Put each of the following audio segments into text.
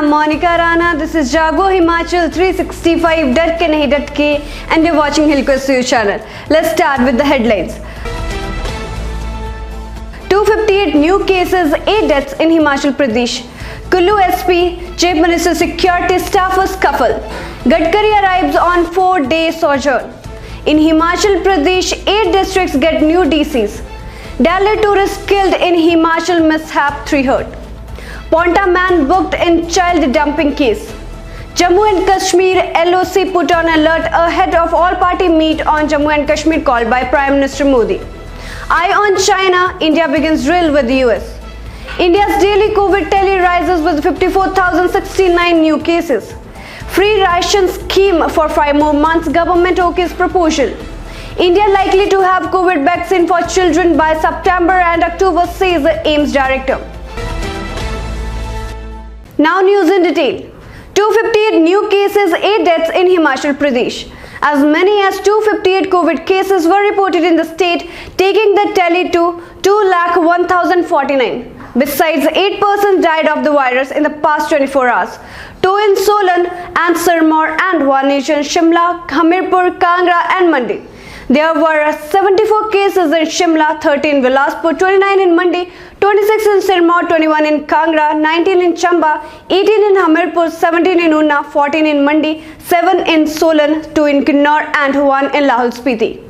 I'm Monica Rana. This is Jago Himachal 365 डट के नहीं डट के and you're watching Hillquest News channel. Let's start with the headlines. 258 new cases, 8 deaths in Himachal Pradesh. Kullu SP, Chief Minister Security staff was scuffle. Gadkari arrives on 4-day sojourn. In Himachal Pradesh, 8 districts get new DCs. Delhi tourist killed in Himachal mishap, 3 hurt. Ponta man booked in child dumping case. Jammu and Kashmir LOC put on alert ahead of all-party meet on Jammu and Kashmir called by Prime Minister Modi. Eye on China, India begins drill with the US. India's daily COVID tally rises with 54,069 new cases. Free ration scheme for 5 more months, government OK's proposal. India likely to have COVID vaccine for children by September and October, says the AIIMS director. Now news in detail. 258 new cases, 8 deaths in Himachal Pradesh. As many as 258 COVID cases were reported in the state, taking the tally to 2,01,049. Besides, 8 persons died of the virus in the past 24 hours. 2 in Solan and Sirmaur and 1 each in Shimla, Hamirpur, Kangra and Mandi. There were 74 cases in Shimla, 30 in Bilaspur, 29 in Mandi, 26 in Sirmaur, 21 in Kangra, 19 in Chamba, 18 in Hamirpur, 17 in Unna, 14 in Mandi, 7 in Solan, 2 in Kinnaur and 1 in Lahul Spiti.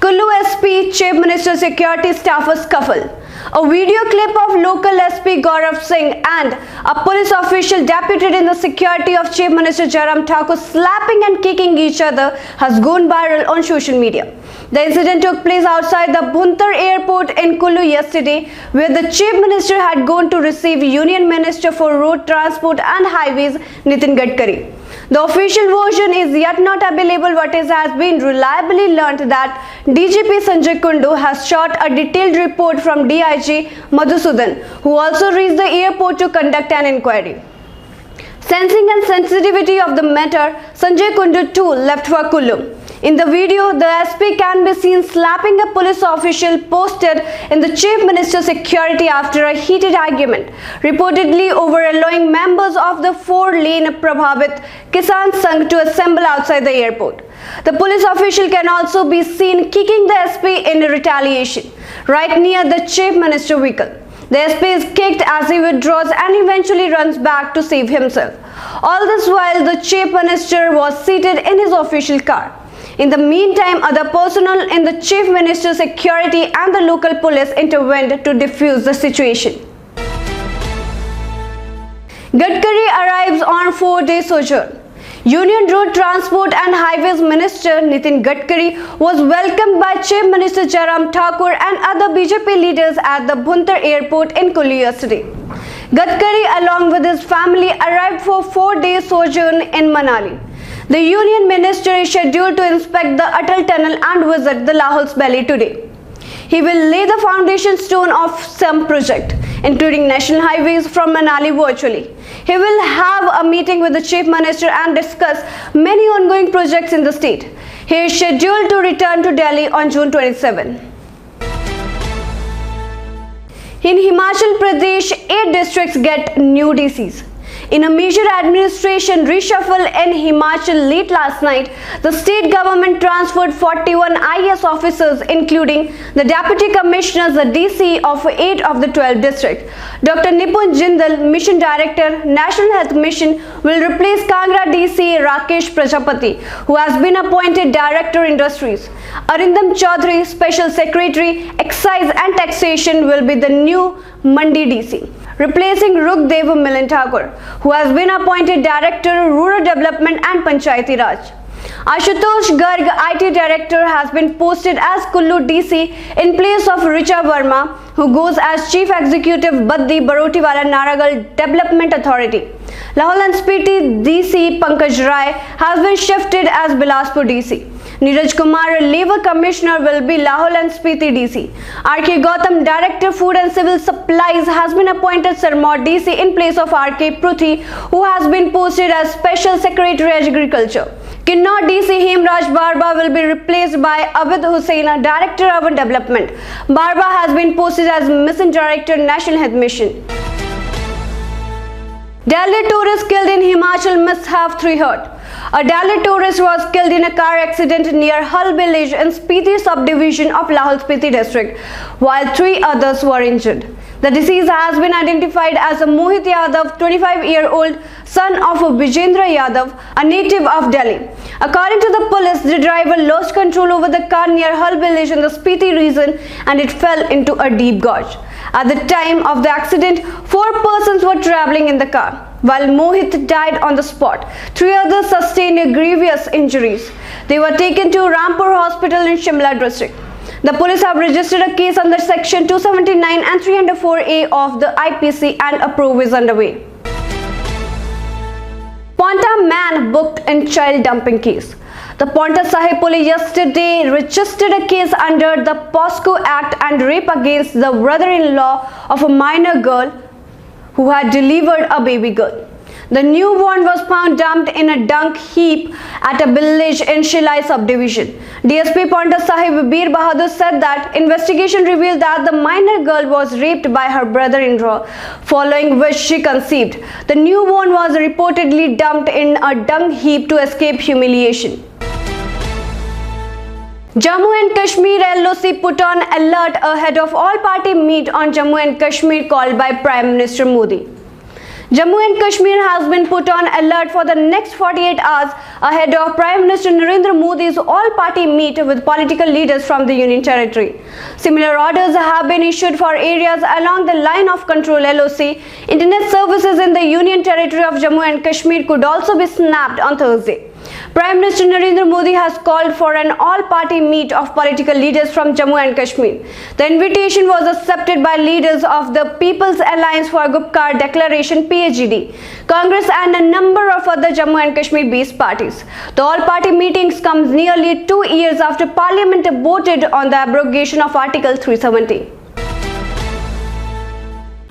Kullu SP, Chief Minister Security staff was scuffle. A video clip of local SP Gaurav Singh and a police official deputed in the security of Chief Minister Jairam Thakur slapping and kicking each other has gone viral on social media. The incident took place outside the Bhuntar airport in Kullu yesterday, where the Chief Minister had gone to receive Union Minister for Road Transport and Highways Nitin Gadkari. The official version is yet not available, but it has been reliably learnt that DGP Sanjay Kundu has shot a detailed report from DIG Madhusudan, who also reached the airport to conduct an inquiry. Sensing and sensitivity of the matter, Sanjay Kundu too left for Kullu. In the video, the SP can be seen slapping a police official posted in the Chief Minister's security after a heated argument, reportedly over allowing members of the 4-lane Prabhavit Kisan Sangh to assemble outside the airport. The police official can also be seen kicking the SP in retaliation, right near the Chief Minister's vehicle. The SP is kicked as he withdraws and eventually runs back to save himself. All this while the Chief Minister was seated in his official car. In the meantime, other personnel in the Chief Minister's security and the local police intervened to defuse the situation. Gadkari arrives on 4-day sojourn. Union Road Transport and Highways Minister Nitin Gadkari was welcomed by Chief Minister Jairam Thakur and other BJP leaders at the Bhuntar airport in Kullu yesterday. Gadkari, along with his family, arrived for 4-day sojourn in Manali. The Union Minister is scheduled to inspect the Atal Tunnel and visit the Lahul Spiti today. He will lay the foundation stone of some project, including national highways from Manali virtually. He will have a meeting with the Chief Minister and discuss many ongoing projects in the state. He is scheduled to return to Delhi on June 27. In Himachal Pradesh, 8 districts get new DCs. In a major administration reshuffle in Himachal late last night, the state government transferred 41 IAS officers, including the deputy commissioners, the DC of 8 of the 12 districts. Dr. Nipun Jindal, Mission Director, National Health Mission, will replace Kangra DC Rakesh Prajapati, who has been appointed Director Industries. Arindam Chaudhary, Special Secretary, Excise and Taxation, will be the new Mandi DC, replacing Rukdev Milind Thakur, who has been appointed Director Rural Development and Panchayati Raj. Ashutosh Garg, IT Director, has been posted as Kullu DC in place of Richa Verma, who goes as Chief Executive Baddi Barotiwala Naragal Development Authority. Lahul and Spiti DC Pankaj Rai has been shifted as Bilaspur DC. Neeraj Kumar, Labor Commissioner, will be Lahul and Spiti DC. R.K. Gautam, Director Food and Civil Supplies, has been appointed Sirmaur DC in place of R.K. Pruthi, who has been posted as Special Secretary Agriculture. Kinnaur DC Hemraj Barba will be replaced by Abid Hussain, Director Urban Development. Barba has been posted as Mission Director National Health Mission. Delhi tourist killed in Himachal mishap, 3 hurt. A Delhi tourist was killed in a car accident near Hull village in Spiti subdivision of Lahore Spiti district, while 3 others were injured. The deceased has been identified as Mohit Yadav, 25-year-old son of Vijendra Yadav, a native of Delhi. According to the police, the driver lost control over the car near Hull village in the Spiti region and it fell into a deep gorge. At the time of the accident, 4 persons were travelling in the car. While Mohit died on the spot, 3 others sustained grievous injuries. They were taken to Rampur Hospital in Shimla district. The police have registered a case under section 279 and 304A of the IPC and a probe is underway. Paonta man booked in child dumping case. The Paonta Sahib police yesterday registered a case under the POSCO Act and rape against the brother-in-law of a minor girl who had delivered a baby girl. The newborn was found dumped in a dung heap at a village in Shilai subdivision. DSP Paonta Sahib Bir Bahadur said that investigation revealed that the minor girl was raped by her brother-in-law, following which she conceived. The newborn was reportedly dumped in a dung heap to escape humiliation. Jammu and Kashmir LOC put on alert ahead of all-party meet on Jammu and Kashmir called by Prime Minister Modi. Jammu and Kashmir has been put on alert for the next 48 hours ahead of Prime Minister Narendra Modi's all-party meet with political leaders from the Union Territory. Similar orders have been issued for areas along the line of control LOC. Internet services in the Union Territory of Jammu and Kashmir could also be snapped on Thursday. Prime Minister Narendra Modi has called for an all-party meet of political leaders from Jammu and Kashmir. The invitation was accepted by leaders of the People's Alliance for Gupkar Declaration PAGD, Congress and a number of other Jammu and Kashmir-based parties. The all-party meetings comes nearly 2 years after Parliament voted on the abrogation of Article 370.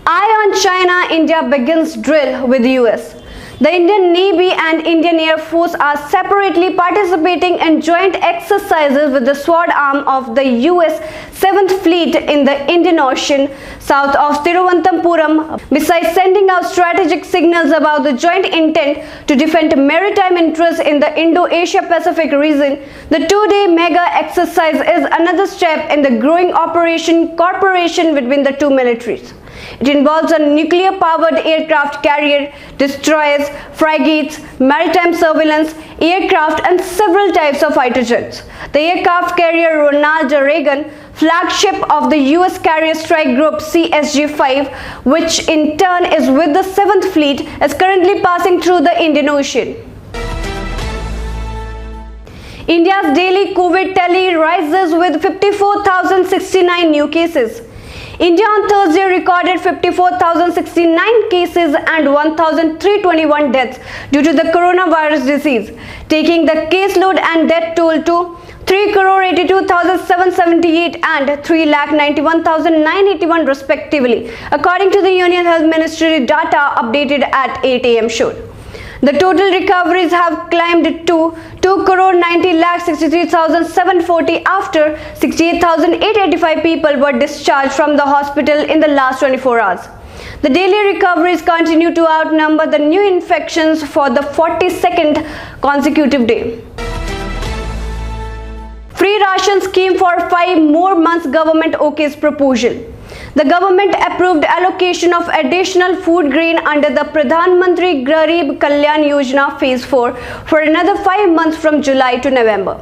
Eye on China, India begins drill with the US. The Indian Navy and Indian Air Force are separately participating in joint exercises with the sword arm of the US 7th Fleet in the Indian Ocean south of Thiruvananthapuram. Besides sending out strategic signals about the joint intent to defend maritime interests in the Indo-Asia Pacific region, the 2-day mega exercise is another step in the growing operation cooperation between the two militaries. It involves a nuclear-powered aircraft carrier, destroyers, frigates, maritime surveillance, aircraft and several types of fighter jets. The aircraft carrier Ronald Reagan, flagship of the US Carrier Strike Group CSG-5, which in turn is with the 7th Fleet, is currently passing through the Indian Ocean. India's daily COVID tally rises with 54,069 new cases. India on Thursday recorded 54,069 cases and 1,321 deaths due to the coronavirus disease, taking the caseload and death toll to 3,82,778 and 3,91,981 respectively, according to the Union Health Ministry data updated at 8 AM showed. The total recoveries have climbed to 2,90,63,740 after 68,885 people were discharged from the hospital in the last 24 hours. The daily recoveries continue to outnumber the new infections for the 42nd consecutive day. Free ration scheme for 5 more months, government OK's proposal. The government approved allocation of additional food grain under the Pradhan Mantri Garib Kalyan Yojana Phase 4 for another 5 months from July to November.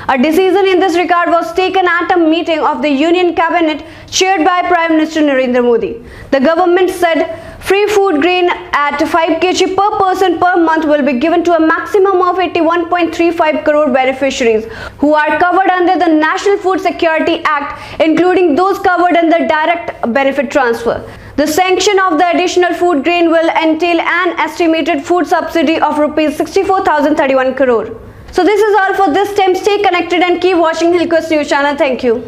A decision in this regard was taken at a meeting of the Union Cabinet chaired by Prime Minister Narendra Modi. The government said free food grain at 5 kg per person per month will be given to a maximum of 81.35 crore beneficiaries who are covered under the National Food Security Act, including those covered under direct benefit transfer. The sanction of the additional food grain will entail an estimated food subsidy of Rs 64,031 crore. So this is all for this time. Stay connected and keep watching Hillcoast News channel. Thank you.